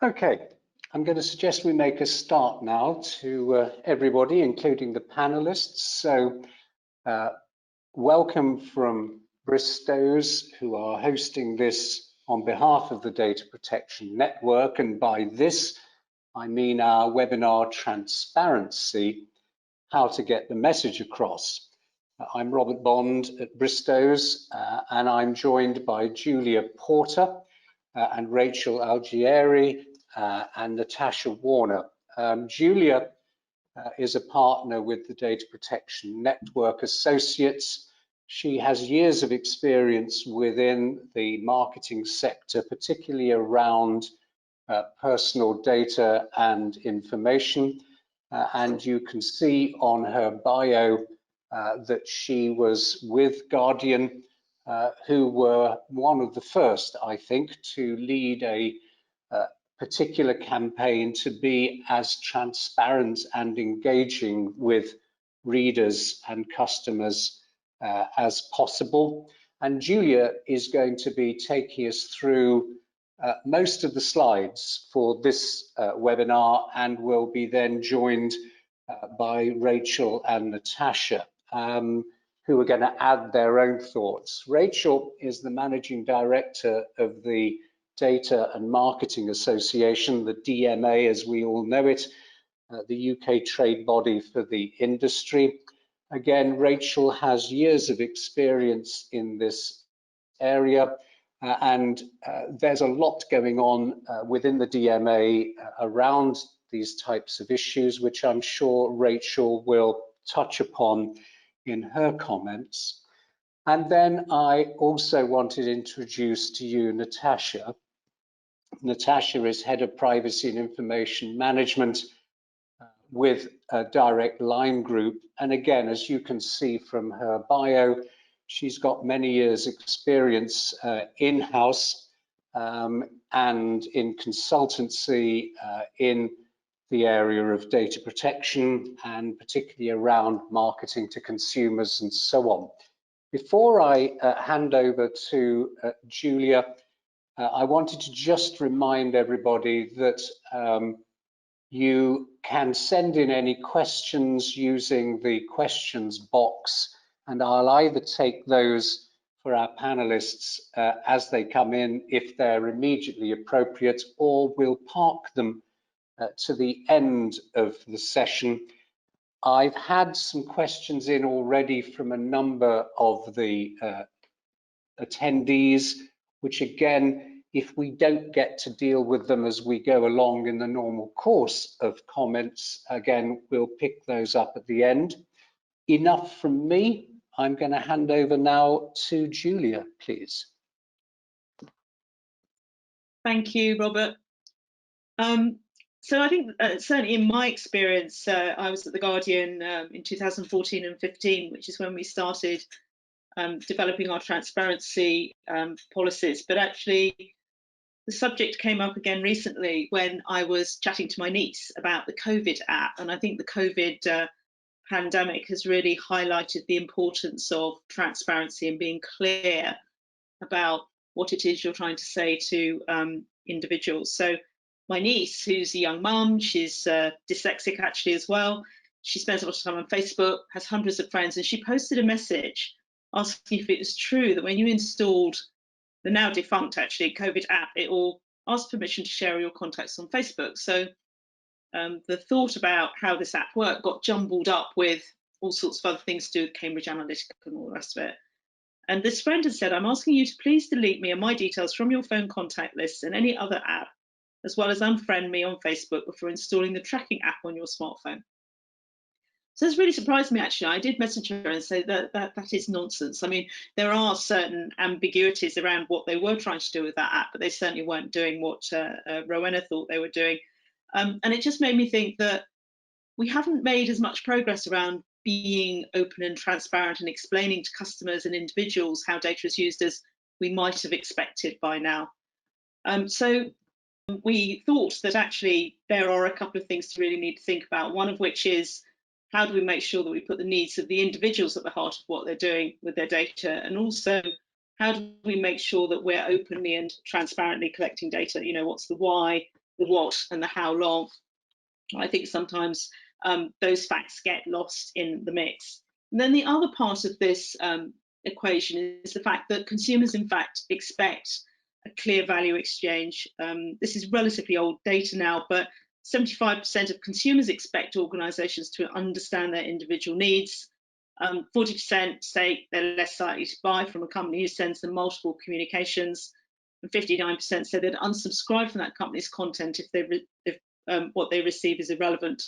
Okay, I'm going to suggest we make a start now to everybody, including the panelists. So welcome from Bristow's, who are hosting this on behalf of the Data Protection Network. And by this, I mean our webinar Transparency, How to Get the Message Across. I'm Robert Bond at Bristow's, and I'm joined by Julia Porter and Rachel Aldighieri and Natasha Warner. Julia is a partner with the Data Protection Network Associates. She has years of experience within the marketing sector, particularly around personal data and information. And you can see on her bio that she was with Guardian, who were one of the first, I think, to lead a particular campaign to be as transparent and engaging with readers and customers as possible. And Julia is going to be taking us through most of the slides for this webinar, and will be then joined by Rachel and Natasha, who are going to add their own thoughts. Rachel is the Managing Director of the Data and Marketing Association, the DMA as we all know it, the UK trade body for the industry. Again, Rachel has years of experience in this area, and there's a lot going on within the DMA around these types of issues, which I'm sure Rachel will touch upon in her comments. And then I also wanted to introduce to you Natasha. Natasha is Head of Privacy and Information Management with Direct Line Group. And again, as you can see from her bio, she's got many years experience in-house and in consultancy in the area of data protection, and particularly around marketing to consumers and so on. Before I hand over to Julia, I wanted to just remind everybody that you can send in any questions using the questions box, and I'll either take those for our panelists as they come in if they're immediately appropriate, or we'll park them to the end of the session. I've had some questions in already from a number of the attendees, which again, if we don't get to deal with them as we go along in the normal course of comments, again, we'll pick those up at the end. Enough from me. I'm going to hand over now to Julia, please. Thank you, Robert. So I think certainly in my experience, I was at the Guardian in 2014 and 15, which is when we started developing our transparency policies. But actually, the subject came up again recently when I was chatting to my niece about the COVID app. And I think the COVID pandemic has really highlighted the importance of transparency and being clear about what it is you're trying to say to individuals. So my niece, who's a young mum, she's dyslexic actually as well. She spends a lot of time on Facebook, has hundreds of friends, and she posted a message asking if it was true that when you installed the now defunct actually COVID app, it will ask permission to share your contacts on Facebook. So the thought about how this app worked got jumbled up with all sorts of other things to do with Cambridge Analytica and all the rest of it. And this friend had said, I'm asking you to please delete me and my details from your phone contact list and any other app, as well as unfriend me on Facebook before installing the tracking app on your smartphone. So this really surprised me, actually. I did message her and say that is nonsense. I mean, there are certain ambiguities around what they were trying to do with that app, but they certainly weren't doing what Rowena thought they were doing. And it just made me think that we haven't made as much progress around being open and transparent and explaining to customers and individuals how data is used as we might have expected by now. So we thought that actually there are a couple of things to really need to think about, one of which is how do we make sure that we put the needs of the individuals at the heart of what they're doing with their data, and also how do we make sure that we're openly and transparently collecting data? You know, what's the why, the what and the how long. I think sometimes those facts get lost in the mix. And then the other part of this equation is the fact that consumers, in fact, expect a clear value exchange. This is relatively old data now, but 75% of consumers expect organisations to understand their individual needs. 40% say they're less likely to buy from a company who sends them multiple communications, and 59% say they'd unsubscribe from that company's content if what they receive is irrelevant.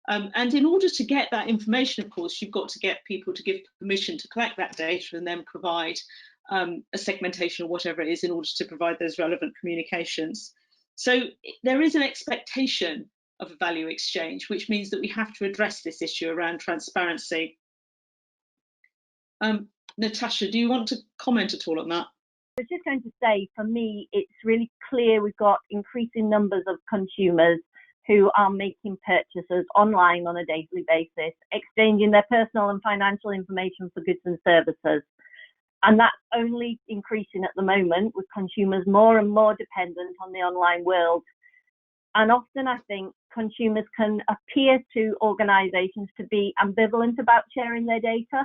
And in order to get that information, of course, you've got to get people to give permission to collect that data and then provide a segmentation or whatever it is in order to provide those relevant communications. So there is an expectation of a value exchange, which means that we have to address this issue around transparency. Natasha, do you want to comment at all on that? I was just going to say, for me, it's really clear we've got increasing numbers of consumers who are making purchases online on a daily basis, exchanging their personal and financial information for goods and services. And that's only increasing at the moment, with consumers more and more dependent on the online world. And often I think consumers can appear to organisations to be ambivalent about sharing their data.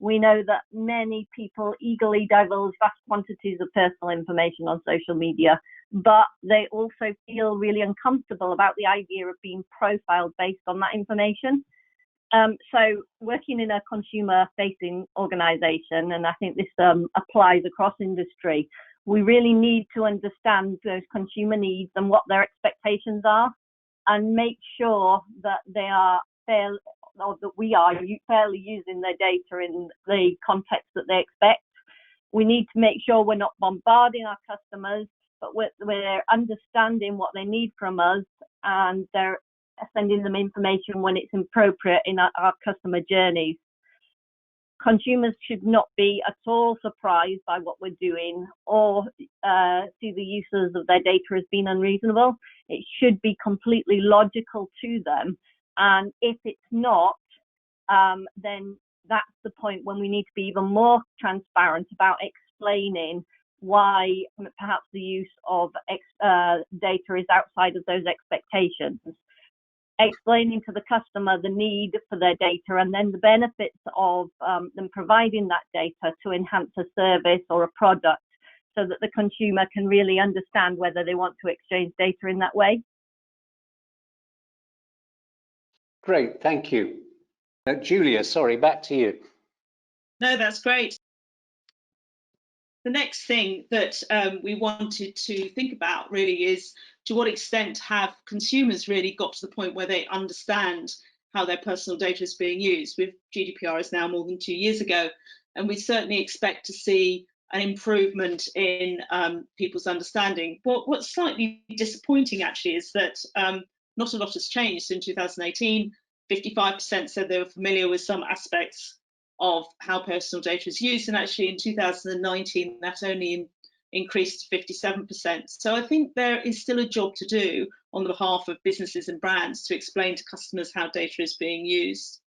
We know that many people eagerly divulge vast quantities of personal information on social media, but they also feel really uncomfortable about the idea of being profiled based on that information. So working in a consumer-facing organisation, and I think this applies across industry, we really need to understand those consumer needs and what their expectations are, and make sure that they are fair, or that we are fairly using their data in the context that they expect. We need to make sure we're not bombarding our customers, but we're understanding what they need from us, and they're sending them information when it's appropriate in our customer journeys. Consumers should not be at all surprised by what we're doing or see the uses of their data as being unreasonable. It should be completely logical to them. And if it's not, then that's the point when we need to be even more transparent about explaining why perhaps the use of data is outside of those expectations. Explaining to the customer the need for their data and then the benefits of them providing that data to enhance a service or a product, so that the consumer can really understand whether they want to exchange data in that way. Great, thank you. Julia, sorry, back to you. No, that's great. The next thing that we wanted to think about really is, to what extent have consumers really got to the point where they understand how their personal data is being used? With GDPR is now more than 2 years ago, and we certainly expect to see an improvement in people's understanding. What's slightly disappointing actually is that not a lot has changed. In 2018, 55% said they were familiar with some aspects of how personal data is used, and actually in 2019 that only increased to 57%. So I think there is still a job to do on behalf of businesses and brands to explain to customers how data is being used.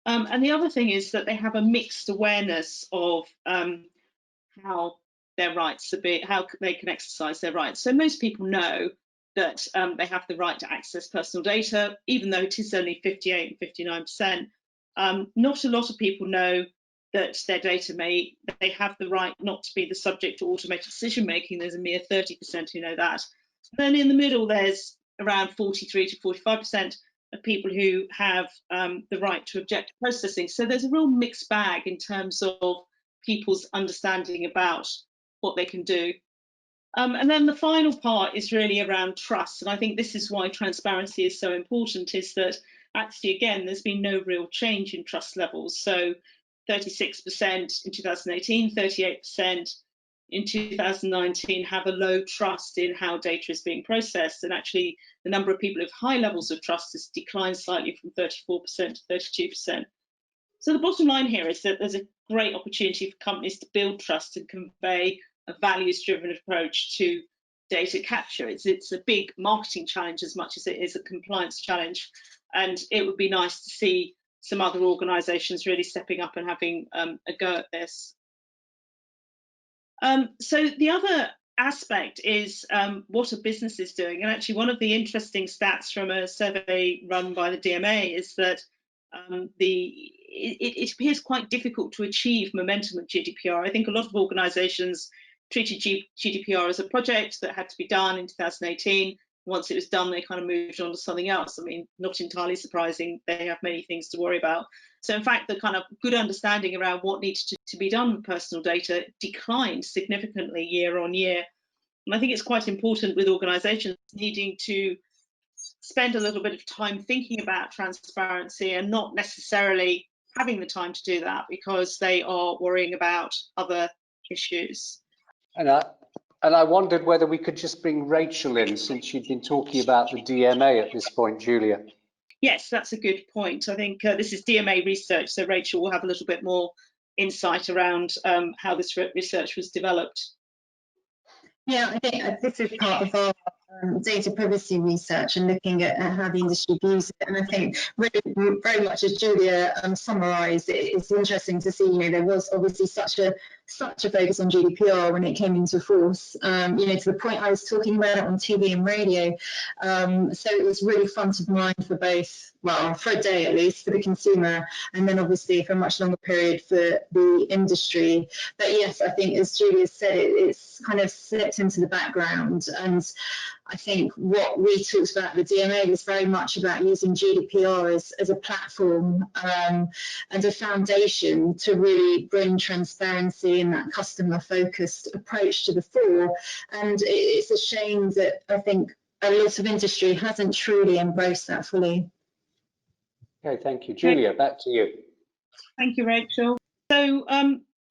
And the other thing is that they have a mixed awareness of how their rights are how they can exercise their rights. So most people know that they have the right to access personal data, even though it is only 58 and 59%. Not a lot of people know that their data they have the right not to be the subject to automated decision making. There's a mere 30% who know that. Then in the middle, there's around 43 to 45% of people who have the right to object to processing. So there's a real mixed bag in terms of people's understanding about what they can do. And then the final part is really around trust. And I think this is why transparency is so important, is that actually, again, there's been no real change in trust levels. So 36% in 2018, 38% in 2019 have a low trust in how data is being processed. And actually, the number of people with high levels of trust has declined slightly from 34% to 32%. So the bottom line here is that there's a great opportunity for companies to build trust and convey a values-driven approach to data capture. It's a big marketing challenge as much as it is a compliance challenge. And it would be nice to see some other organisations really stepping up and having a go at this. So the other aspect is what a business is doing. And actually, one of the interesting stats from a survey run by the DMA is that it appears quite difficult to achieve momentum with GDPR. I think a lot of organisations treated GDPR as a project that had to be done in 2018. Once it was done, they kind of moved on to something else. I mean, not entirely surprising. They have many things to worry about. So in fact, the kind of good understanding around what needs to be done with personal data declined significantly year on year. And I think it's quite important with organisations needing to spend a little bit of time thinking about transparency and not necessarily having the time to do that because they are worrying about other issues. And I wondered whether we could just bring Rachel in, since you've been talking about the DMA at this point, Julia. Yes, that's a good point. I think this is DMA research, so Rachel will have a little bit more insight around how this research was developed. Yeah, I think this is part of our data privacy research and looking at how the industry views it. And I think really, very much as Julia summarised, it's interesting to see, you know, there was obviously such a focus on GDPR when it came into force, you know, to the point I was talking about it on TV and radio. So it was really front of mind for both, well, for a day at least, for the consumer, and then obviously for a much longer period for the industry. But yes, I think as Julia said, it's kind of slipped into the background. And I think what we talked about at the DMA was very much about using GDPR as a platform and a foundation to really bring transparency and that customer-focused approach to the fore. And it's a shame that I think a lot of industry hasn't truly embraced that fully. Okay, thank you. Julia, back to you. Thank you, Rachel. So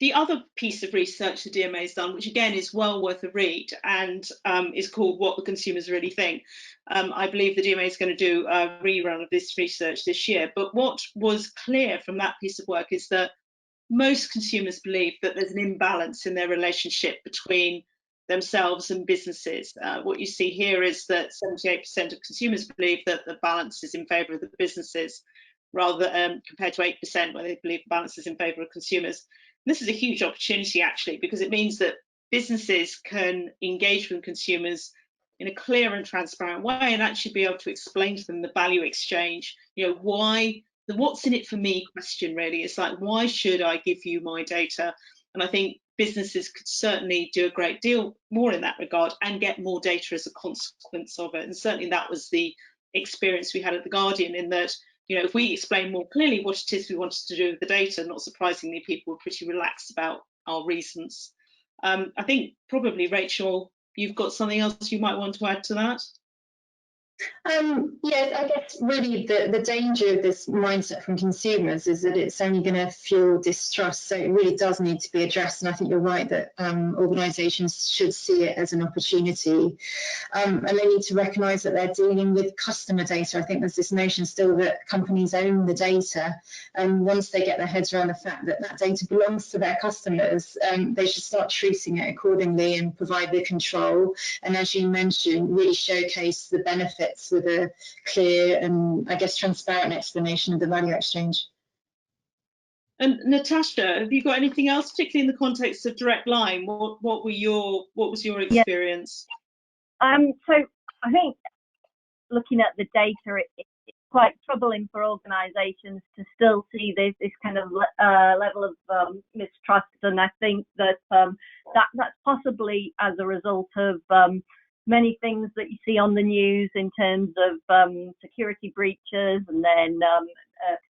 the other piece of research the DMA has done, which again is well worth a read and is called What the Consumers Really Think. I believe the DMA is going to do a rerun of this research this year. But what was clear from that piece of work is that most consumers believe that there's an imbalance in their relationship between themselves and businesses. What you see here is that 78% of consumers believe that the balance is in favour of the businesses, rather compared to 8% where they believe the balance is in favour of consumers. And this is a huge opportunity actually, because it means that businesses can engage with consumers in a clear and transparent way and actually be able to explain to them the value exchange. You know, why the what's in it for me question really. It's like, why should I give you my data? And I think businesses could certainly do a great deal more in that regard and get more data as a consequence of it. And certainly that was the experience we had at The Guardian, in that, you know, if we explain more clearly what it is we wanted to do with the data, not surprisingly, people were pretty relaxed about our reasons. I think probably, Rachel, you've got something else you might want to add to that? Yes, I guess really the danger of this mindset from consumers is that it's only going to fuel distrust. So it really does need to be addressed. And I think you're right that organisations should see it as an opportunity. And they need to recognise that they're dealing with customer data. I think there's this notion still that companies own the data. And once they get their heads around the fact that that data belongs to their customers, they should start treating it accordingly and provide the control. And as you mentioned, really showcase the benefits with a clear and, I guess, transparent explanation of the value exchange. And Natasha, have you got anything else, particularly in the context of Direct Line? What was your experience? Yeah. So I think looking at the data, it's quite troubling for organisations to still see this kind of level of mistrust, and I think that that's possibly as a result of many things that you see on the news in terms of security breaches, and then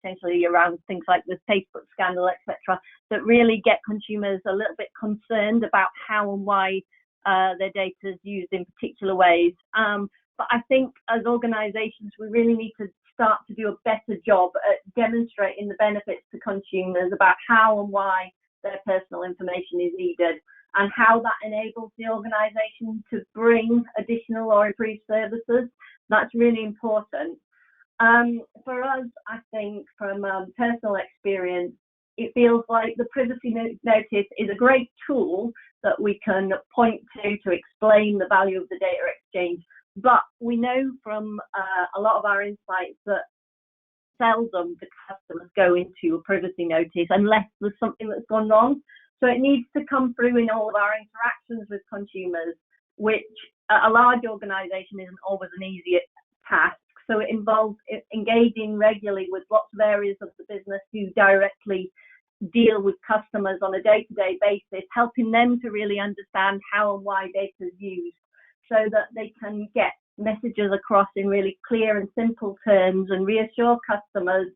potentially around things like the Facebook scandal, etc., that really get consumers a little bit concerned about how and why their data is used in particular ways. But I think as organisations, we really need to start to do a better job at demonstrating the benefits to consumers about how and why their personal information is needed, and how that enables the organisation to bring additional or improved services. That's really important. For us, I think from personal experience, it feels like the privacy notice is a great tool that we can point to explain the value of the data exchange. But we know from a lot of our insights that seldom the customers go into a privacy notice unless there's something that's gone wrong. So it needs to come through in all of our interactions with consumers. which a large organisation isn't always an easy task. So it involves engaging regularly with lots of areas of the business who directly deal with customers on a day-to-day basis, helping them to really understand how and why data is used, so that they can get messages across in really clear and simple terms and reassure customers,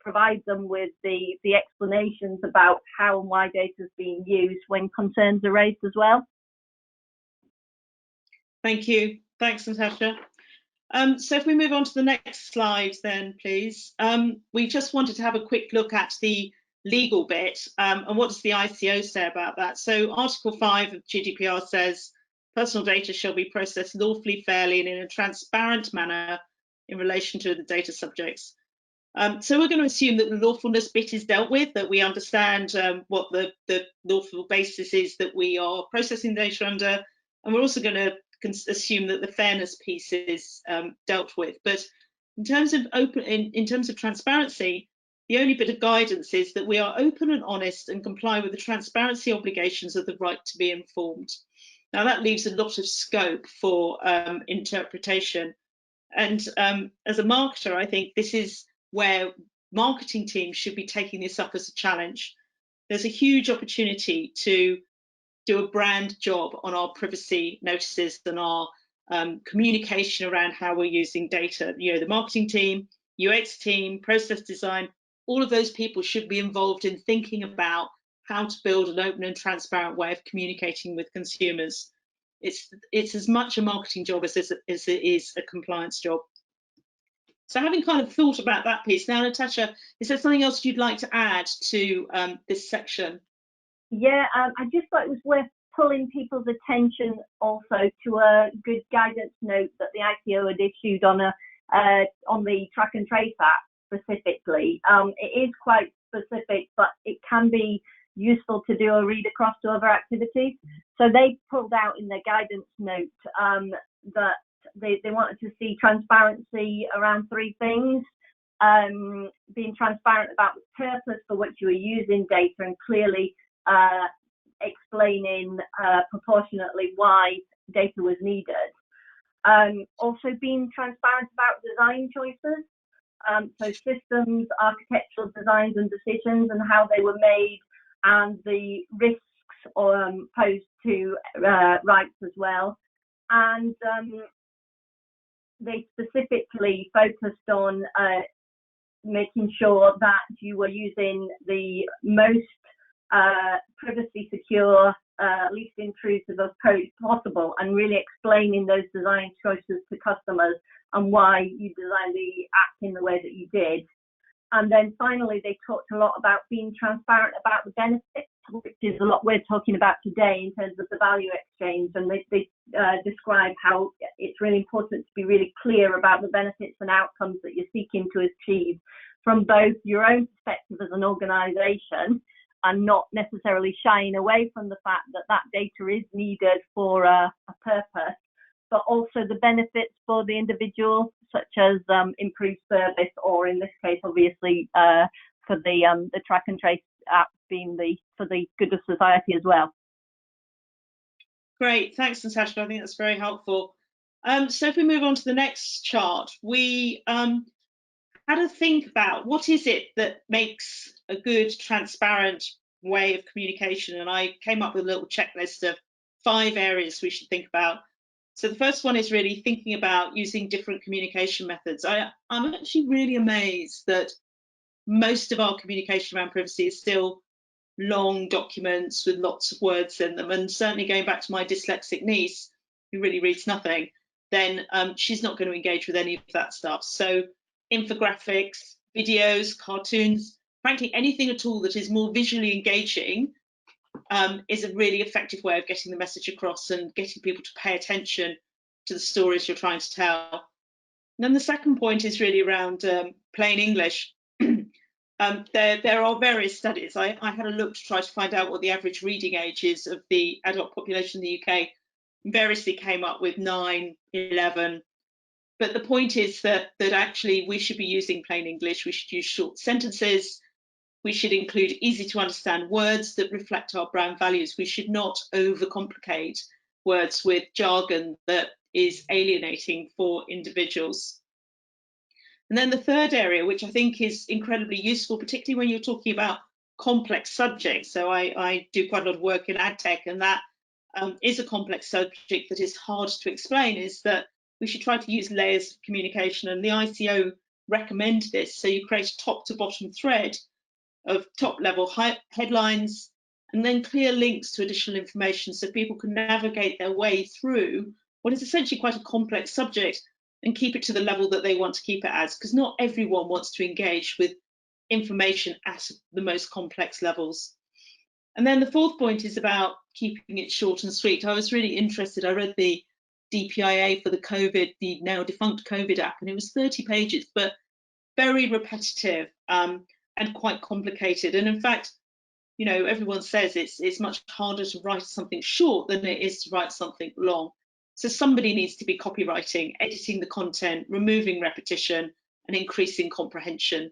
provide them with the explanations about how and why data is being used when concerns are raised as well. Thank you. Thanks, Natasha. So if we move on to the next slide then, please. We just wanted to have a quick look at the legal bit, and what does the ICO say about that? So Article 5 of GDPR says personal data shall be processed lawfully, fairly and in a transparent manner in relation to the data subjects. So we're going to assume that the lawfulness bit is dealt with, that we understand what the lawful basis is that we are processing data under, and we're also going to assume that the fairness piece is dealt with. But in terms of in terms of transparency, the only bit of guidance is that we are open and honest and comply with the transparency obligations of the right to be informed. Now that leaves a lot of scope for interpretation. And as a marketer, I think this is where marketing teams should be taking this up as a challenge. There's a huge opportunity to do a brand job on our privacy notices and our communication around how we're using data. You know, the marketing team, UX team, process design, all of those people should be involved in thinking about how to build an open and transparent way of communicating with consumers. It's as much a marketing job as it is a compliance job. So having kind of thought about that piece, now Natasha, is there something else you'd like to add to this section? Yeah, I just thought it was worth pulling people's attention also to a good guidance note that the IKEA had issued on the track and trace app specifically. It is quite specific, but it can be useful to do a read across to other activities. So they pulled out in their guidance note that they wanted to see transparency around three things. Being transparent about the purpose for which you are using data and clearly explaining proportionately why data was needed. Also being transparent about design choices. So systems, architectural designs and decisions and how they were made, and the risks posed to rights as well. And they specifically focused on making sure that you were using the most privacy secure, least intrusive approach possible, and really explaining those design choices to customers and why you designed the app in the way that you did. And then finally, they talked a lot about being transparent about the benefits, which is a lot we're talking about today in terms of the value exchange. And they describe how it's really important to be really clear about the benefits and outcomes that you're seeking to achieve from both your own perspective as an organisation, and not necessarily shying away from the fact that that data is needed for a purpose, but also the benefits for the individual, such as improved service, or in this case, obviously, for the track and trace app being for the good of society as well. Great, thanks, Natasha. I think that's very helpful. So if we move on to the next chart, we had to think about what is it that makes a good, transparent way of communication, and I came up with a little checklist of 5 areas we should think about. So the first one is really thinking about using different communication methods. I'm actually really amazed that most of our communication around privacy is still long documents with lots of words in them, and certainly going back to my dyslexic niece who really reads nothing, then she's not going to engage with any of that stuff. So infographics, videos, cartoons, frankly anything at all that is more visually engaging is a really effective way of getting the message across and getting people to pay attention to the stories you're trying to tell. And then the second point is really around plain English. There are various studies. I had a look to try to find out what the average reading age is of the adult population in the UK. Variously came up with 9, 11. But the point is that actually we should be using plain English. We should use short sentences. We should include easy to understand words that reflect our brand values. We should not overcomplicate words with jargon that is alienating for individuals. And then the third area, which I think is incredibly useful, particularly when you're talking about complex subjects. So I do quite a lot of work in ad tech, and that is a complex subject that is hard to explain, is that we should try to use layers of communication, and the ICO recommend this. So you create a top to bottom thread of top level headlines and then clear links to additional information so people can navigate their way through what is essentially quite a complex subject and keep it to the level that they want to keep it as, because not everyone wants to engage with information at the most complex levels. And then the fourth point is about keeping it short and sweet. I was really interested. I read the DPIA for the COVID, the now defunct COVID app, and it was 30 pages, but very repetitive and quite complicated. And in fact, you know, everyone says it's much harder to write something short than it is to write something long. So somebody needs to be copywriting, editing the content, removing repetition, and increasing comprehension.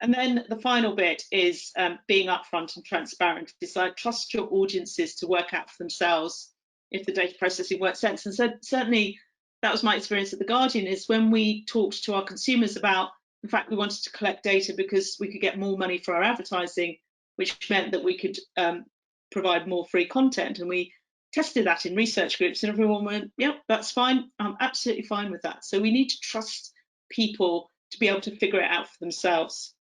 And then the final bit is being upfront and transparent. It's like trust your audiences to work out for themselves if the data processing works sense. And so certainly that was my experience at The Guardian, is when we talked to our consumers about the fact we wanted to collect data because we could get more money for our advertising, which meant that we could provide more free content. And we tested that in research groups, and everyone went, yep, that's fine. I'm absolutely fine with that. So we need to trust people to be able to figure it out for themselves.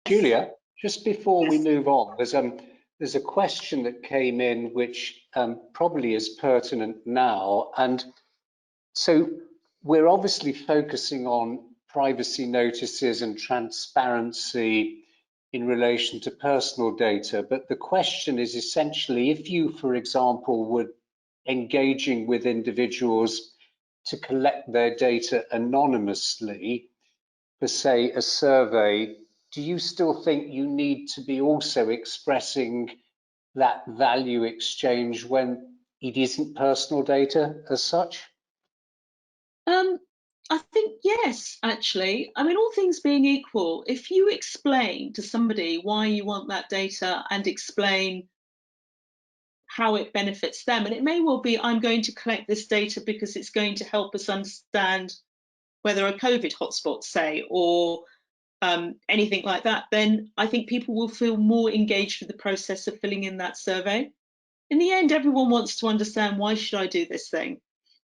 Julia, just before we move on, there's a question that came in which probably is pertinent now. And so we're obviously focusing on privacy notices and transparency in relation to personal data, but the question is essentially, if you, for example, were engaging with individuals to collect their data anonymously for, say, a survey, do you still think you need to be also expressing that value exchange when it isn't personal data as such? I think yes, actually. I mean, all things being equal, if you explain to somebody why you want that data and explain how it benefits them, and it may well be, I'm going to collect this data because it's going to help us understand whether a COVID hotspot, say, or anything like that, then I think people will feel more engaged with the process of filling in that survey. In the end, everyone wants to understand, why should I do this thing?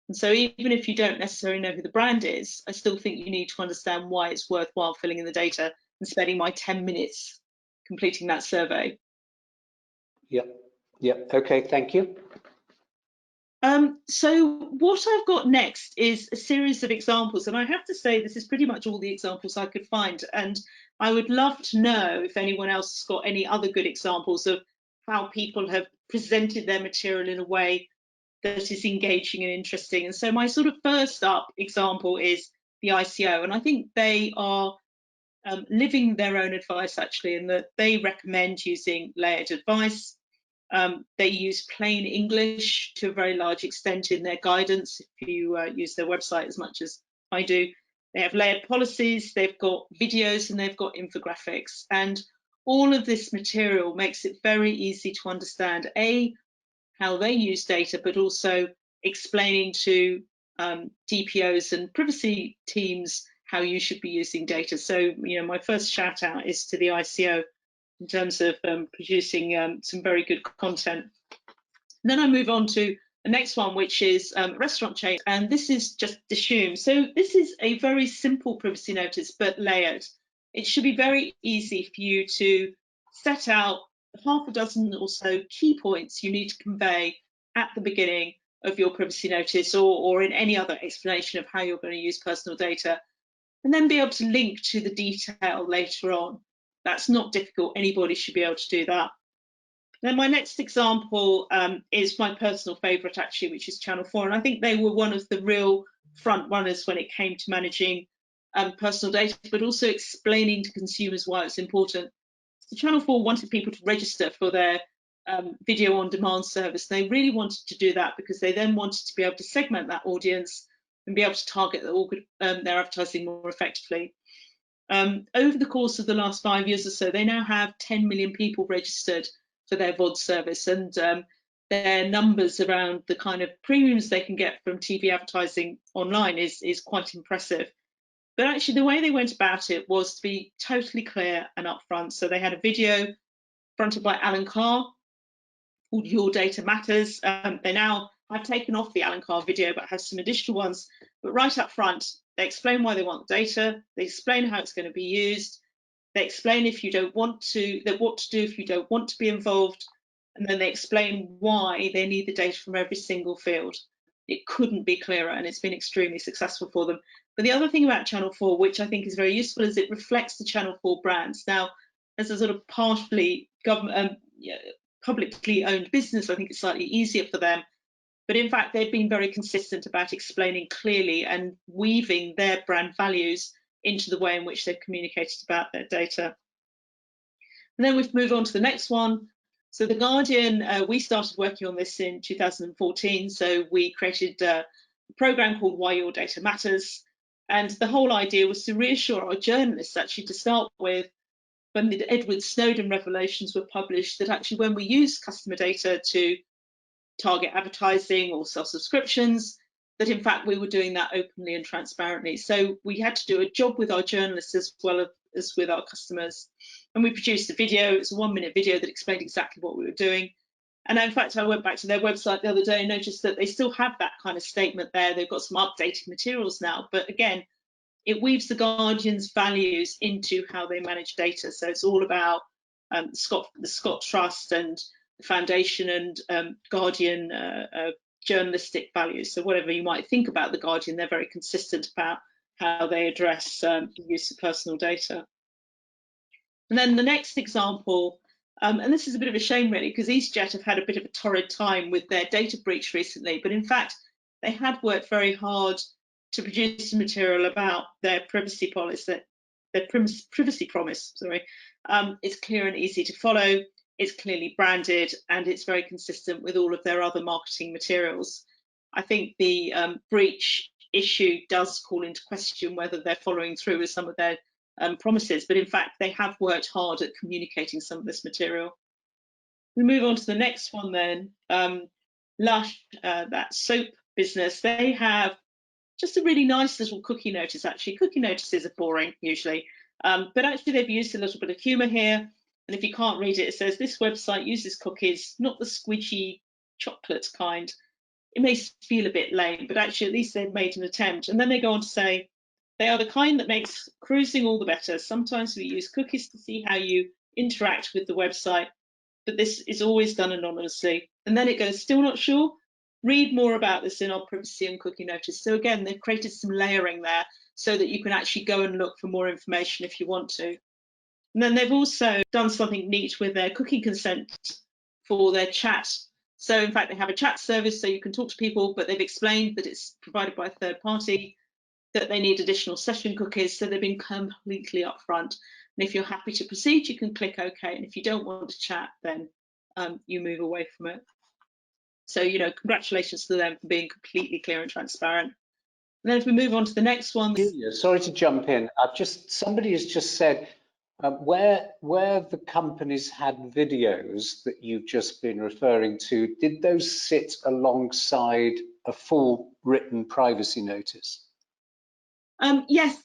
And so even if you don't necessarily know who the brand is, I still think you need to understand why it's worthwhile filling in the data and spending my 10 minutes completing that survey. Yep. Okay, thank you. So what I've got next is a series of examples, and I have to say this is pretty much all the examples I could find, and I would love to know if anyone else has got any other good examples of how people have presented their material in a way that is engaging and interesting. And so my sort of first up example is the ICO, and I think they are living their own advice, actually, in that they recommend using layered advice. They use plain English to a very large extent in their guidance, if you use their website as much as I do. They have layered policies, they've got videos, and they've got infographics. And all of this material makes it very easy to understand, A, how they use data, but also explaining to DPOs and privacy teams how you should be using data. So, you know, my first shout out is to the ICO in terms of producing some very good content. And then I move on to the next one, which is a restaurant chain, and this is just Dishoom. So this is a very simple privacy notice, but layered. It should be very easy for you to set out half a dozen or so key points you need to convey at the beginning of your privacy notice, or in any other explanation of how you're going to use personal data, and then be able to link to the detail later on. That's not difficult. Anybody should be able to do that. Then my next example is my personal favourite, actually, which is Channel 4. And I think they were one of the real front runners when it came to managing personal data, but also explaining to consumers why it's important. So Channel 4 wanted people to register for their video on demand service. They really wanted to do that because they then wanted to be able to segment that audience and be able to target their advertising more effectively. Over the course of the last 5 years or so, they now have 10 million people registered for their VOD service, and their numbers around the kind of premiums they can get from TV advertising online is quite impressive. But actually the way they went about it was to be totally clear and upfront. So they had a video fronted by Alan Carr called Your Data Matters. They now have taken off the Alan Carr video, but have some additional ones. But right up front, they explain why they want the data. They explain how it's going to be used. They explain if you don't want to, what to do if you don't want to be involved. And then they explain why they need the data from every single field. It couldn't be clearer, and it's been extremely successful for them. But the other thing about Channel 4, which I think is very useful, is it reflects the Channel 4 brands. Now, as a sort of partially publicly owned business, I think it's slightly easier for them. But in fact, they've been very consistent about explaining clearly and weaving their brand values into the way in which they've communicated about their data. And then we move on to the next one. So The Guardian, we started working on this in 2014. So we created a program called Why Your Data Matters. And the whole idea was to reassure our journalists, actually, to start with, when the Edward Snowden revelations were published, that actually when we use customer data to target advertising or sell subscriptions, that in fact we were doing that openly and transparently. So we had to do a job with our journalists as well as with our customers. And we produced a video. It's a 1-minute video that explained exactly what we were doing. And in fact, I went back to their website the other day and noticed that they still have that kind of statement there. They've got some updated materials now. But again, it weaves the Guardian's values into how they manage data. So it's all about the Scott Trust and the Foundation and Guardian journalistic values. So whatever you might think about the Guardian, they're very consistent about how they address the use of personal data. And then the next example, and this is a bit of a shame really, because Eastjet have had a bit of a torrid time with their data breach recently, but in fact they had worked very hard to produce material about their privacy policy, their privacy promise. Sorry, it's clear and easy to follow. It's clearly branded, and it's very consistent with all of their other marketing materials. I think the breach issue does call into question whether they're following through with some of their promises, but in fact they have worked hard at communicating some of this material. We move on to the next one then. Lush, that soap business, they have just a really nice little cookie notice. Actually, cookie notices are boring usually, but actually they've used a little bit of humour here. And if you can't read it, it says this website uses cookies, not the squidgy chocolate kind. It may feel a bit lame, but actually at least they've made an attempt. And then they go on to say, they are the kind that makes cruising all the better. Sometimes we use cookies to see how you interact with the website, but this is always done anonymously. And then it goes, still not sure? Read more about this in our privacy and cookie notice. So again, they've created some layering there so that you can actually go and look for more information if you want to. And then they've also done something neat with their cookie consent for their chat. So in fact, they have a chat service so you can talk to people, but they've explained that it's provided by a third party, that they need additional session cookies. So they've been completely upfront. And if you're happy to proceed, you can click OK. And if you don't want to chat, then you move away from it. So, you know, congratulations to them for being completely clear and transparent. And then if we move on to the next one. Julia, sorry to jump in. Somebody has just said, where the companies had videos that you've just been referring to, did those sit alongside a full written privacy notice? Yes,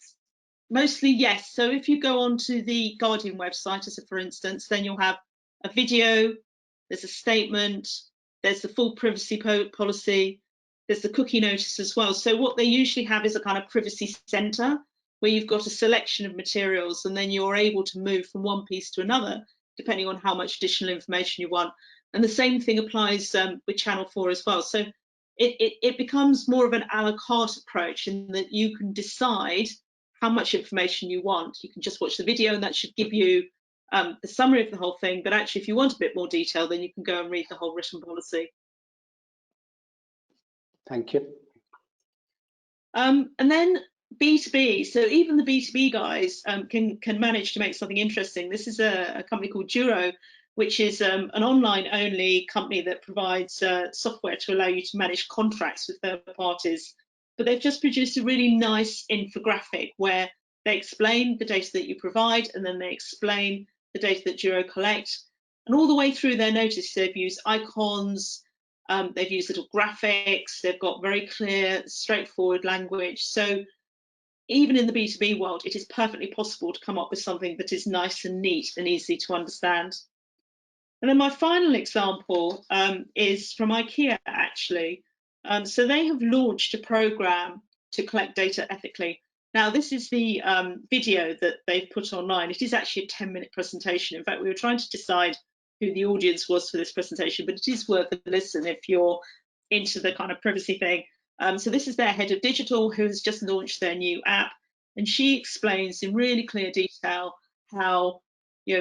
mostly yes. So if you go onto the Guardian website, as a for instance, then you'll have a video, there's a statement, there's the full privacy policy, there's the cookie notice as well. So what they usually have is a kind of privacy center where you've got a selection of materials, and then you're able to move from one piece to another depending on how much additional information you want. And the same thing applies with Channel 4 as well. So it becomes more of an a la carte approach in that you can decide how much information you want. You can just watch the video and that should give you the summary of the whole thing, but actually if you want a bit more detail, then you can go and read the whole written policy. Thank you. And then B2B. So even the B2B guys can manage to make something interesting. This is a company called Duro, which is an online-only company that provides software to allow you to manage contracts with third parties. But they've just produced a really nice infographic where they explain the data that you provide, and then they explain the data that Duro collect. And all the way through their notice, they've used icons, They've used little graphics. They've got very clear, straightforward language. So even in the B2B world, it is perfectly possible to come up with something that is nice and neat and easy to understand. And then my final example is from IKEA, actually. So they have launched a program to collect data ethically. Now, this is the video that they've put online. It is actually a 10-minute presentation. In fact, we were trying to decide who the audience was for this presentation, but it is worth a listen if you're into the kind of privacy thing. So this is their head of digital who has just launched their new app, and she explains in really clear detail how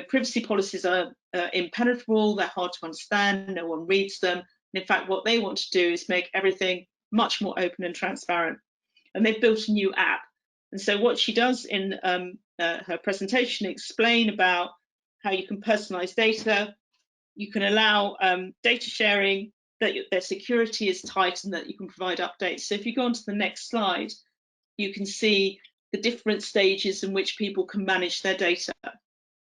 privacy policies are impenetrable, they're hard to understand, no one reads them. And in fact, what they want to do is make everything much more open and transparent. And they've built a new app. And so what she does in her presentation, explain about how you can personalize data, you can allow data sharing, that their security is tight and that you can provide updates. So if you go on to the next slide, you can see the different stages in which people can manage their data.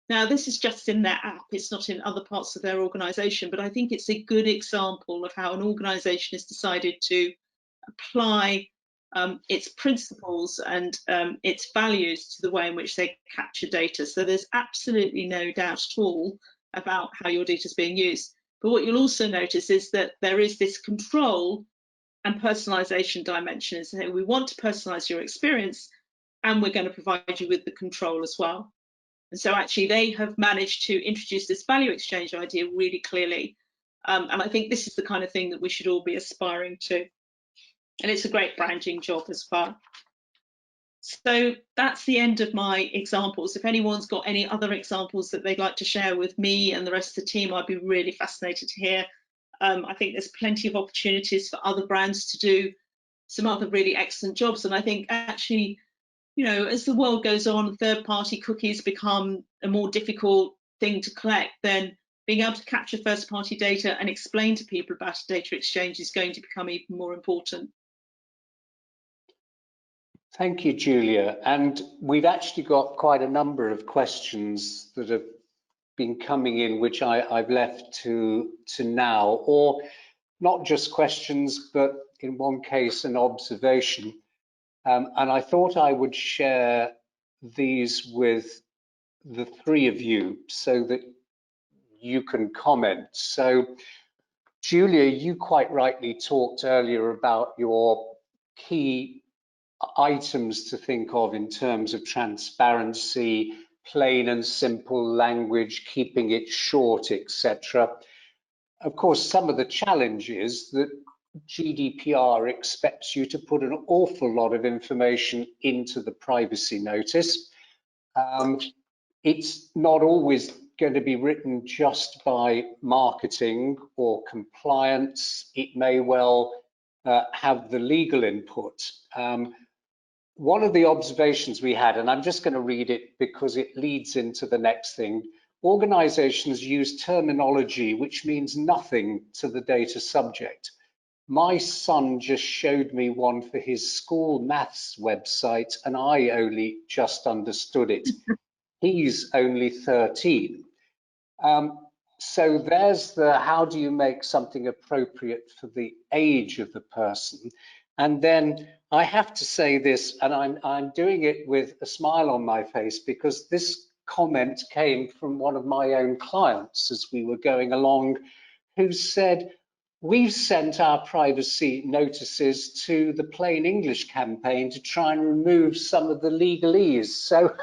Now, this is just in their app, it's not in other parts of their organisation, but I think it's a good example of how an organisation has decided to apply its principles and its values to the way in which they capture data. So there's absolutely no doubt at all about how your data is being used. But what you'll also notice is that there is this control and personalisation dimension. So we want to personalise your experience, and we're going to provide you with the control as well. And so actually they have managed to introduce this value exchange idea really clearly. And I think this is the kind of thing that we should all be aspiring to. And it's a great branding job as well. So that's the end of my examples. If anyone's got any other examples that they'd like to share with me and the rest of the team, I'd be really fascinated to hear. I think there's plenty of opportunities for other brands to do some other really excellent jobs. And I think actually, as the world goes on, third-party cookies become a more difficult thing to collect, then being able to capture first-party data and explain to people about a data exchange is going to become even more important. Thank you, Julia. And we've actually got quite a number of questions that have been coming in, which I've left to now, or not just questions, but in one case, an observation. And I thought I would share these with the three of you so that you can comment. So, Julia, you quite rightly talked earlier about your key items to think of in terms of transparency, plain and simple language, keeping it short, etc. Of course, some of the challenge is that GDPR expects you to put an awful lot of information into the privacy notice. It's not always going to be written just by marketing or compliance. It may well have the legal input. One of the observations we had, and I'm just going to read it because it leads into the next thing, organizations use terminology which means nothing to the data subject. My son just showed me one for his school maths website and I only just understood it. He's only 13. So there's the how do you make something appropriate for the age of the person. And then I have to say this, and I'm doing it with a smile on my face because this comment came from one of my own clients as we were going along, who said, we've sent our privacy notices to the Plain English campaign to try and remove some of the legalese. So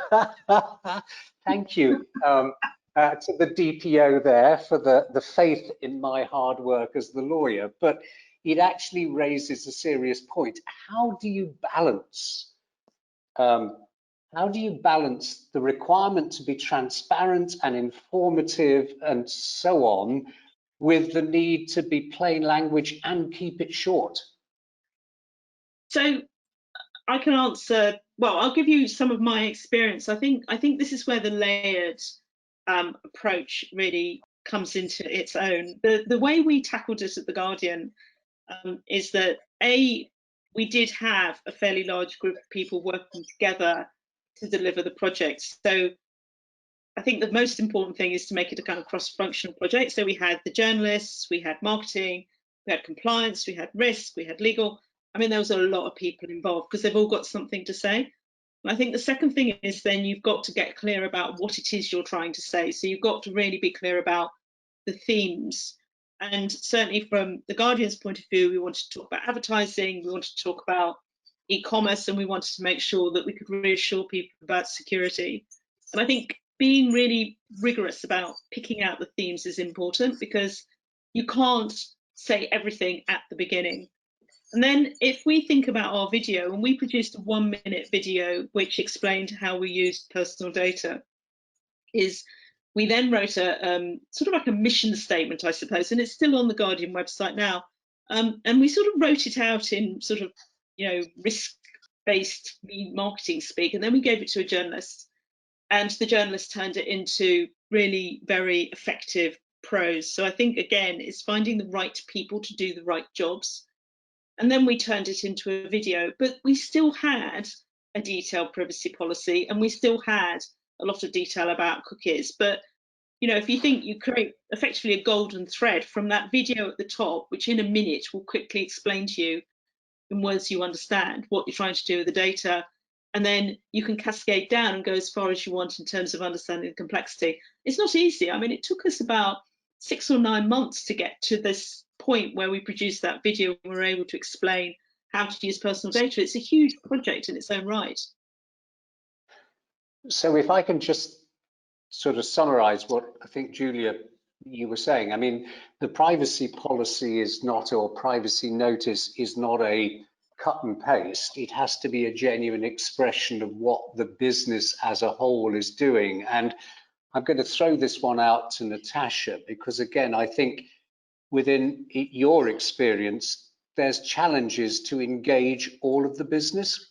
thank you to the DPO there for the faith in my hard work as the lawyer. But it actually raises a serious point. How do you balance the requirement to be transparent and informative and so on with the need to be plain language and keep it short? So I can answer, well, I'll give you some of my experience. I think this is where the layered approach really comes into its own. The way we tackled it at The Guardian is that we did have a fairly large group of people working together to deliver the project. So I think the most important thing is to make it a kind of cross-functional project. So we had the journalists, we had marketing, we had compliance, we had risk, we had legal. I mean, there was a lot of people involved because they've all got something to say. And I think the second thing is then you've got to get clear about what it is you're trying to say. So you've got to really be clear about the themes. And certainly from the Guardian's point of view, we wanted to talk about advertising, we wanted to talk about e-commerce, and we wanted to make sure that we could reassure people about security. And I think being really rigorous about picking out the themes is important, because you can't say everything at the beginning. And then if we think about our video, and we produced a 1-minute video which explained how we used personal data, is we then wrote a sort of like a mission statement, I suppose, and it's still on the Guardian website now. And we sort of wrote it out in sort of, you know, risk-based marketing speak, and then we gave it to a journalist, and the journalist turned it into really very effective prose. So I think, again, it's finding the right people to do the right jobs. And then we turned it into a video, but we still had a detailed privacy policy, and we still had a lot of detail about cookies. But, you know, if you think you create effectively a golden thread from that video at the top, which in a minute will quickly explain to you in words you understand what you're trying to do with the data, and then you can cascade down and go as far as you want in terms of understanding the complexity. It's not easy. I mean, it took us about 6 or 9 months to get to this point where we produced that video and we were able to explain how to use personal data. It's a huge project in its own right. So if I can just sort of summarize what I think, Julia, you were saying. I mean, the privacy policy is not, or privacy notice is not a cut and paste. It has to be a genuine expression of what the business as a whole is doing. And I'm going to throw this one out to Natasha, because again, I think within your experience, there's challenges to engage all of the business.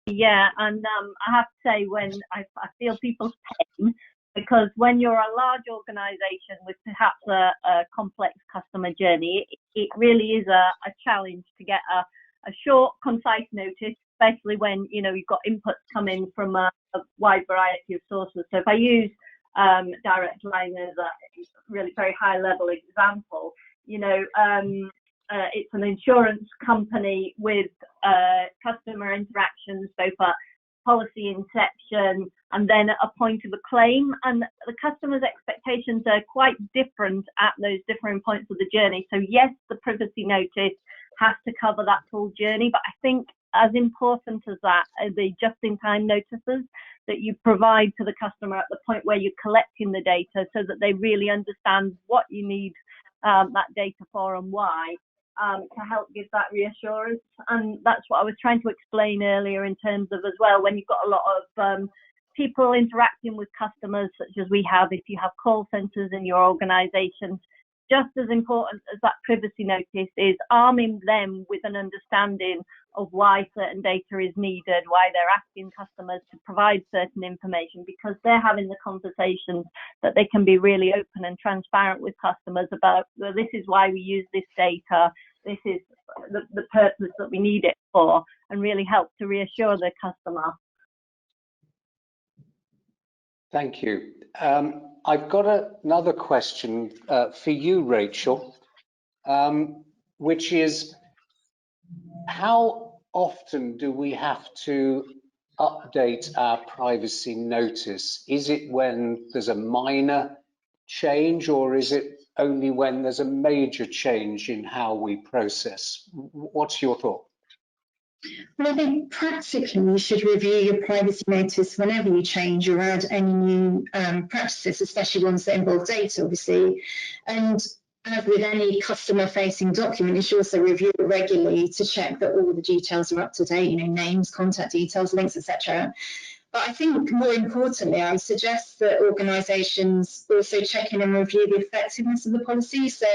Yeah, and I have to say, when I feel people's pain, because when you're a large organization with perhaps a complex customer journey, it really is a challenge to get a short, concise notice, especially when, you know, you've got inputs coming from a wide variety of sources. So if I use Direct Line as a really very high level example, you know, it's an insurance company with customer interactions, both at policy inception and then at a point of a claim, and the customer's expectations are quite different at those different points of the journey. So yes, the privacy notice has to cover that full journey, but I think as important as that are the just-in-time notices that you provide to the customer at the point where you're collecting the data, so that they really understand what you need that data for and why, to help give that reassurance. And that's what I was trying to explain earlier in terms of, as well, when you've got a lot of people interacting with customers, such as we have, if you have call centers in your organization, just as important as that privacy notice is arming them with an understanding of why certain data is needed, why they're asking customers to provide certain information, because they're having the conversations that they can be really open and transparent with customers about, well, this is why we use this data, this is the purpose that we need it for, and really help to reassure the customer. Thank you. I've got another question for you, Rachel, which is, how often do we have to update our privacy notice? Is it when there's a minor change, or is it only when there's a major change in how we process? What's your thought? Well, I think practically you should review your privacy notice whenever you change or add any new practices, especially ones that involve data, obviously. And as with any customer-facing document, you should also review it regularly to check that all the details are up to date, you know, names, contact details, links, etc. But I think more importantly, I would suggest that organisations also check in and review the effectiveness of the policy. So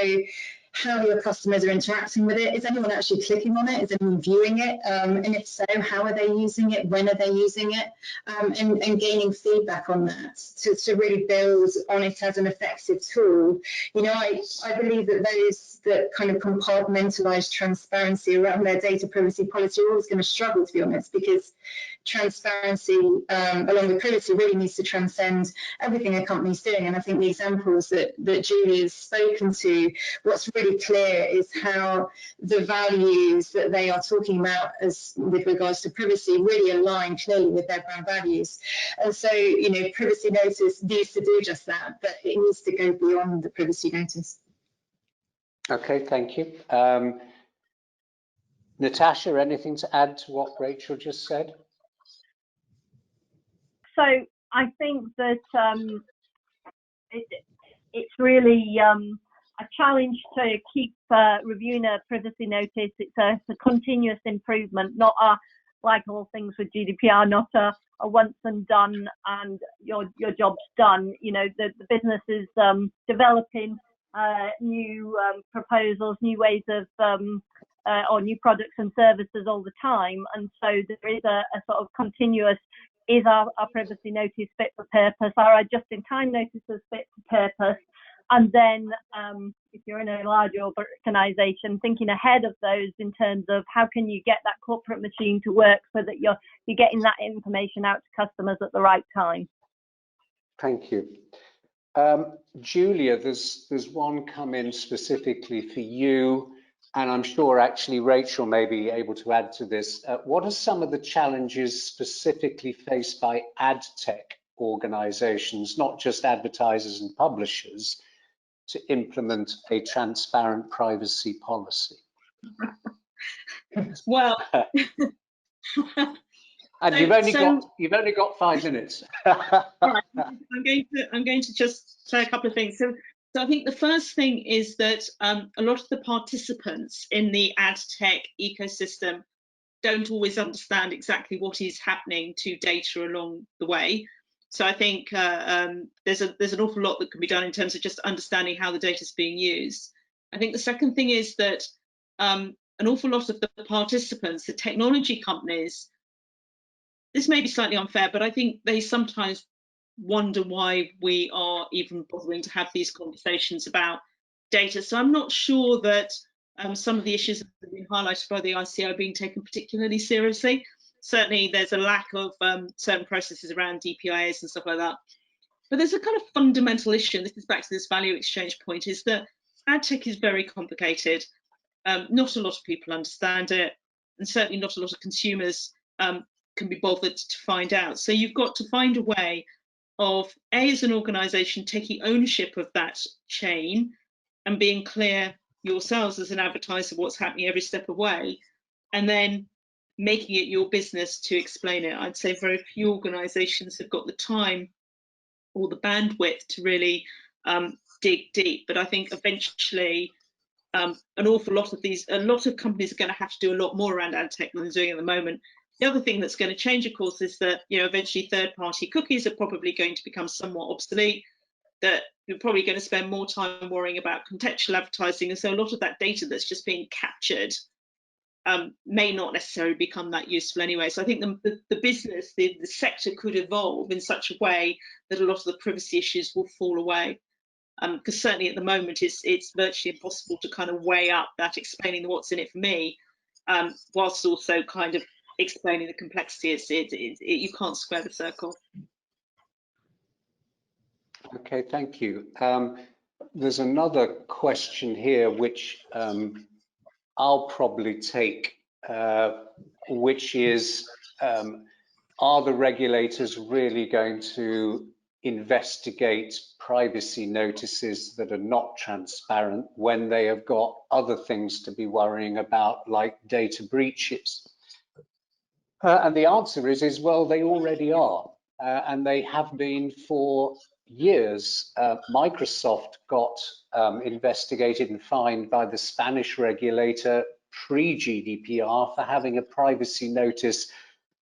how your customers are interacting with it. Is anyone actually clicking on it? Is anyone viewing it? And if so, how are they using it? When are they using it? And gaining feedback on that to really build on it as an effective tool. You know, I believe that those that kind of compartmentalize transparency around their data privacy policy are always going to struggle, to be honest, because transparency along with privacy really needs to transcend everything a company's doing. And I think the examples that Julie has spoken to, what's really clear is how the values that they are talking about as with regards to privacy really align clearly with their brand values. And so, you know, privacy notice needs to do just that, but it needs to go beyond the privacy notice. Okay, thank you. Natasha, anything to add to what Rachel just said? So I think that it's really a challenge to keep reviewing a privacy notice. It's a continuous improvement, not like all things with GDPR, not a once and done and your job's done. You know, the business is developing new proposals, new ways of or new products and services all the time, and so there is a sort of continuous. Is our privacy notice fit for purpose? Are just-in-time notices fit for purpose? And then if you're in a larger organisation, thinking ahead of those in terms of how can you get that corporate machine to work so that you're getting that information out to customers at the right time. Thank you. Julia, there's one come in specifically for you, and I'm sure actually Rachel may be able to add to this. What are some of the challenges specifically faced by ad tech organizations, not just advertisers and publishers, to implement a transparent privacy policy? Well, and you've only got 5 minutes. Right, I'm going to just say a couple of things. So I think the first thing is that a lot of the participants in the ad tech ecosystem don't always understand exactly what is happening to data along the way. So I think there's an awful lot that can be done in terms of just understanding how the data is being used. I think the second thing is that an awful lot of the participants, the technology companies, this may be slightly unfair, but I think they sometimes wonder why we are even bothering to have these conversations about data. So I'm not sure that some of the issues that have been highlighted by the ICO are being taken particularly seriously. Certainly there's a lack of certain processes around DPIAs and stuff like that. But there's a kind of fundamental issue, and this is back to this value exchange point, is that ad tech is very complicated. Not a lot of people understand it, and certainly not a lot of consumers can be bothered to find out. So you've got to find a way of, as an organisation, taking ownership of that chain and being clear yourselves as an advertiser what's happening every step of the way, and then making it your business to explain it. I'd say very few organisations have got the time or the bandwidth to really dig deep. But I think eventually an awful lot of companies are going to have to do a lot more around ad tech than they're doing at the moment. The other thing that's going to change, of course, is that eventually third-party cookies are probably going to become somewhat obsolete, that you're probably going to spend more time worrying about contextual advertising, and so a lot of that data that's just being captured may not necessarily become that useful anyway. So I think the business, the sector could evolve in such a way that a lot of the privacy issues will fall away. Because certainly at the moment it's virtually impossible to kind of weigh up that explaining what's in it for me, whilst also kind of explaining the complexity. You can't square the circle. Okay, thank you. There's another question here which I'll probably take, which is, are the regulators really going to investigate privacy notices that are not transparent when they have got other things to be worrying about, like data breaches? And the answer is well, they already are, and they have been for years. Microsoft got investigated and fined by the Spanish regulator pre-GDPR for having a privacy notice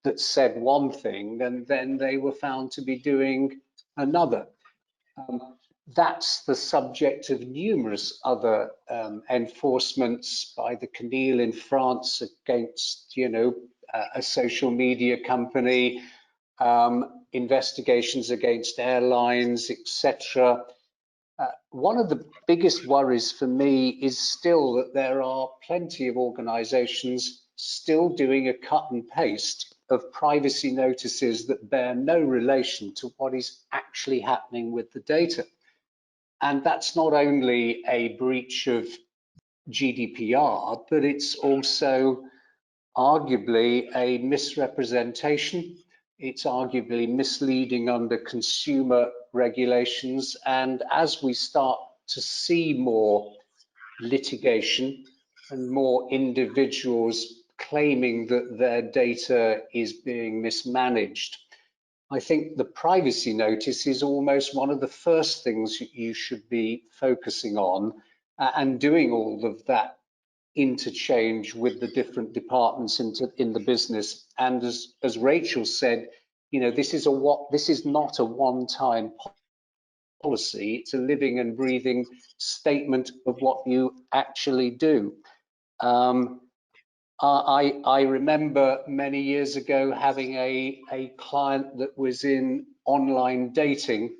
that said one thing, and then they were found to be doing another. That's the subject of numerous other enforcements by the CNIL in France against, a social media company, investigations against airlines, etc. One of the biggest worries for me is still that there are plenty of organizations still doing a cut and paste of privacy notices that bear no relation to what is actually happening with the data. And that's not only a breach of GDPR, but it's also arguably a misrepresentation. It's arguably misleading under consumer regulations. And as we start to see more litigation and more individuals claiming that their data is being mismanaged, I think the privacy notice is almost one of the first things you should be focusing on, and doing all of that interchange with the different departments in the business. And as Rachel said, you know, this is not a one-time policy. It's a living and breathing statement of what you actually do. I remember many years ago having a client that was in online dating,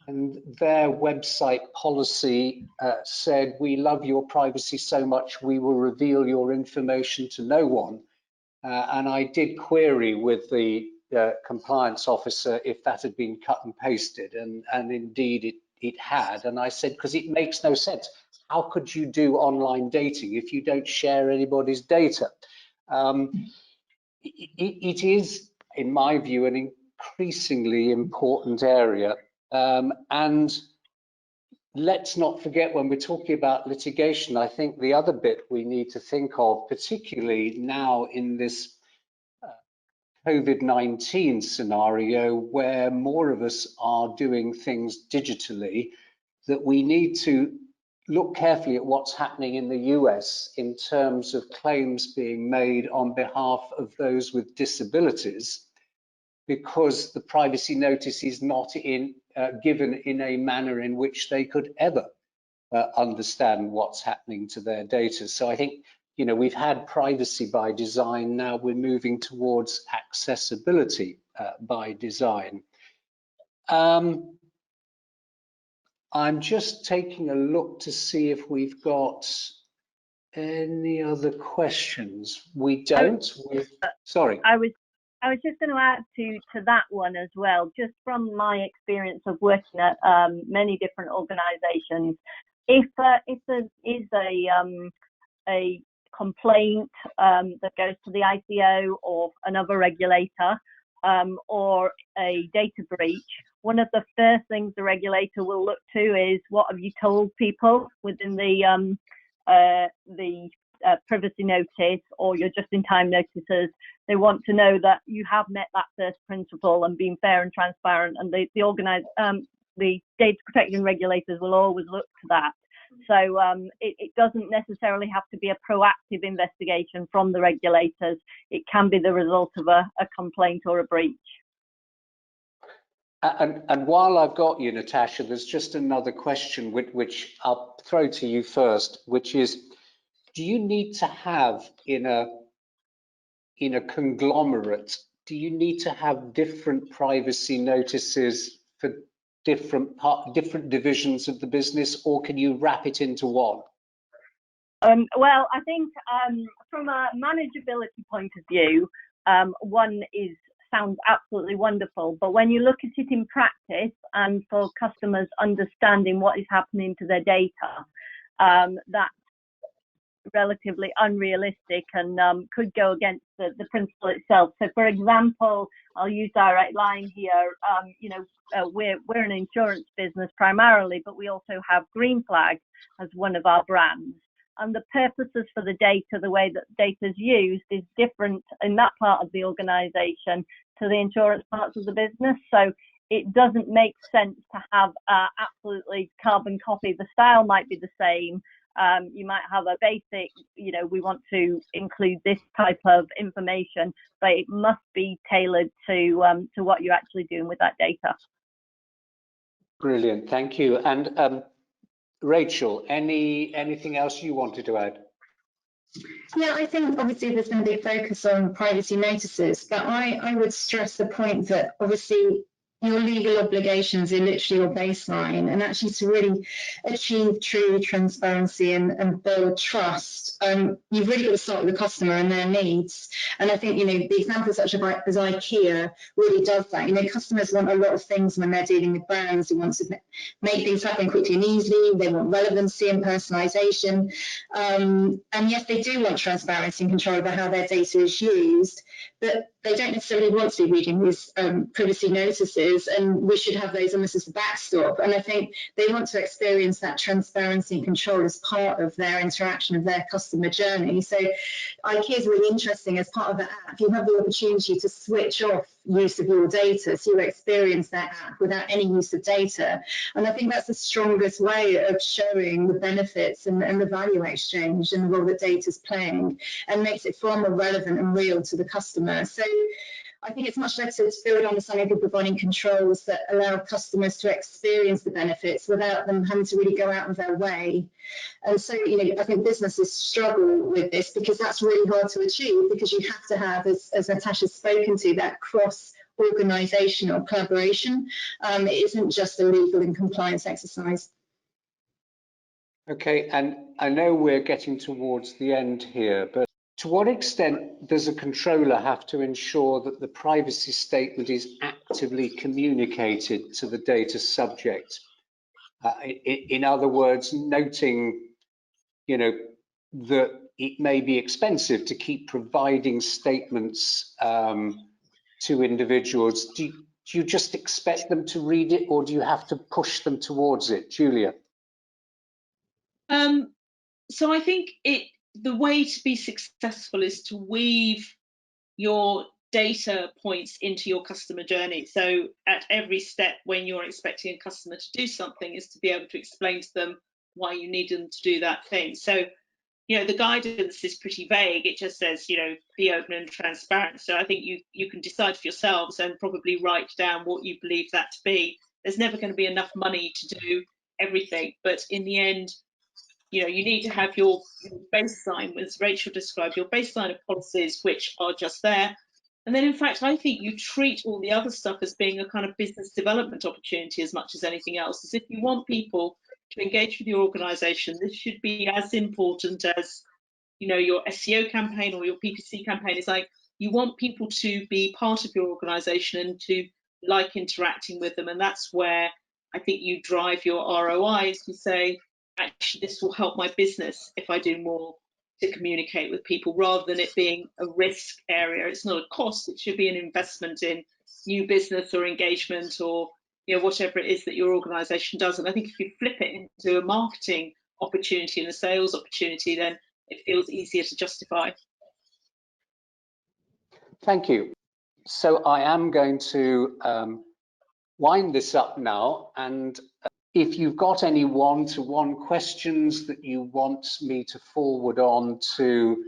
and their website policy said, "We love your privacy so much, we will reveal your information to no one." And I did query with the compliance officer if that had been cut and pasted, and indeed it had. And I said, because it makes no sense. How could you do online dating if you don't share anybody's data? It is, in my view, an increasingly important area. And let's not forget, when we're talking about litigation, I think the other bit we need to think of, particularly now in this COVID-19 scenario, where more of us are doing things digitally, that we need to look carefully at what's happening in the US in terms of claims being made on behalf of those with disabilities, because the privacy notice is not given in a manner in which they could ever understand what's happening to their data. So I think, you know, we've had privacy by design, now we're moving towards accessibility by design. I'm just taking a look to see if we've got any other questions. We don't. Sorry. I was just going to add to that one as well, just from my experience of working at many different organisations. If there is a complaint that goes to the ICO or another regulator, or a data breach, one of the first things the regulator will look to is, what have you told people within the privacy notice or your just-in-time notices. They want to know that you have met that first principle and been fair and transparent, and the data protection regulators will always look to that. So it doesn't necessarily have to be a proactive investigation from the regulators. It can be the result of a complaint or a breach. And while I've got you, Natasha, there's just another question which I'll throw to you first, which is, do you need to have in a conglomerate, do you need to have different privacy notices for different divisions of the business, or can you wrap it into one? Well, I think from a manageability point of view, one sounds absolutely wonderful, but when you look at it in practice and for customers understanding what is happening to their data, that's relatively unrealistic and could go against the principle itself. So, for example, I'll use Direct Line here. We're an insurance business primarily, but we also have Green Flag as one of our brands. And the purposes for the data, the way that data is used, is different in that part of the organisation to the insurance parts of the business. So it doesn't make sense to have absolutely carbon copy. The style might be the same. You might have a basic, we want to include this type of information, but it must be tailored to what you're actually doing with that data. Brilliant, thank you. And Rachel, anything else you wanted to add? Yeah, I think obviously there's going to be a focus on privacy notices, but I would stress the point that obviously your legal obligations are literally your baseline, and actually to really achieve true transparency and build trust, you've really got to start with the customer and their needs. And I think, you know, the example such as IKEA really does that. You know, customers want a lot of things when they're dealing with brands. They want to make things happen quickly and easily. They want relevancy and personalization. And yes, they do want transparency and control over how their data is used, but they don't necessarily want to be reading these privacy notices, and we should have those almost as a backstop. And I think they want to experience that transparency and control as part of their interaction of their customer journey. So IKEA is really interesting. As part of the app, you have the opportunity to switch off use of your data, so you experience that app without any use of data. And I think that's the strongest way of showing the benefits and the value exchange and the role that data is playing, and makes it far more relevant and real to the customer. So I think it's much better to build understanding of providing controls that allow customers to experience the benefits without them having to really go out of their way. And so, you know, I think businesses struggle with this because that's really hard to achieve, because you have to have, as Natasha's spoken to, that cross-organisational collaboration. It isn't just a legal and compliance exercise. Okay, and I know we're getting towards the end here, but to what extent does a controller have to ensure that the privacy statement is actively communicated to the data subject? In other words, noting, you know, that it may be expensive to keep providing statements to individuals. Do you just expect them to read it, or do you have to push them towards it? Julia? So I think the way to be successful is to weave your data points into your customer journey. So at every step when you're expecting a customer to do something, is to be able to explain to them why you need them to do that thing. So, you know, the guidance is pretty vague. It just says, you know, be open and transparent. So I think you can decide for yourselves and probably write down what you believe that to be. There's never going to be enough money to do everything, but in the end, you know, you need to have your baseline, as Rachel described, your baseline of policies which are just there. And then, in fact, I think you treat all the other stuff as being a kind of business development opportunity as much as anything else. As if you want people to engage with your organisation, this should be as important as, you know, your SEO campaign or your PPC campaign. It's like you want people to be part of your organisation and to like interacting with them. And that's where I think you drive your ROIs. You say, actually, this will help my business if I do more to communicate with people, rather than it being a risk area. It's not a cost, it should be an investment in new business or engagement, or, you know, whatever it is that your organisation does. And I think if you flip it into a marketing opportunity and a sales opportunity, then it feels easier to justify. Thank you. So I am going to wind this up now, and if you've got any one-to-one questions that you want me to forward on to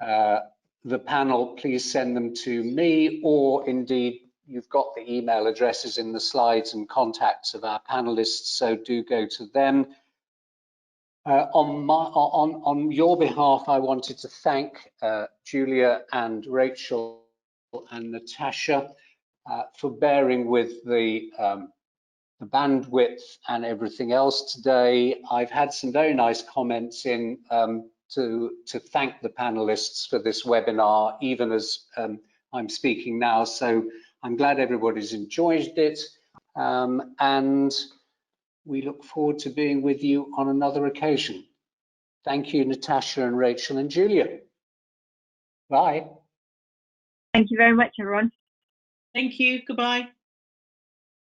the panel, please send them to me, or indeed you've got the email addresses in the slides and contacts of our panelists, so do go to them. On your behalf, I wanted to thank Julia and Rachel and Natasha for bearing with the bandwidth and everything else today. I've had some very nice comments in to thank the panelists for this webinar, even as I'm speaking now. So I'm glad everybody's enjoyed it. And we look forward to being with you on another occasion. Thank you, Natasha and Rachel and Julia. Bye. Thank you very much, everyone. Thank you. Goodbye.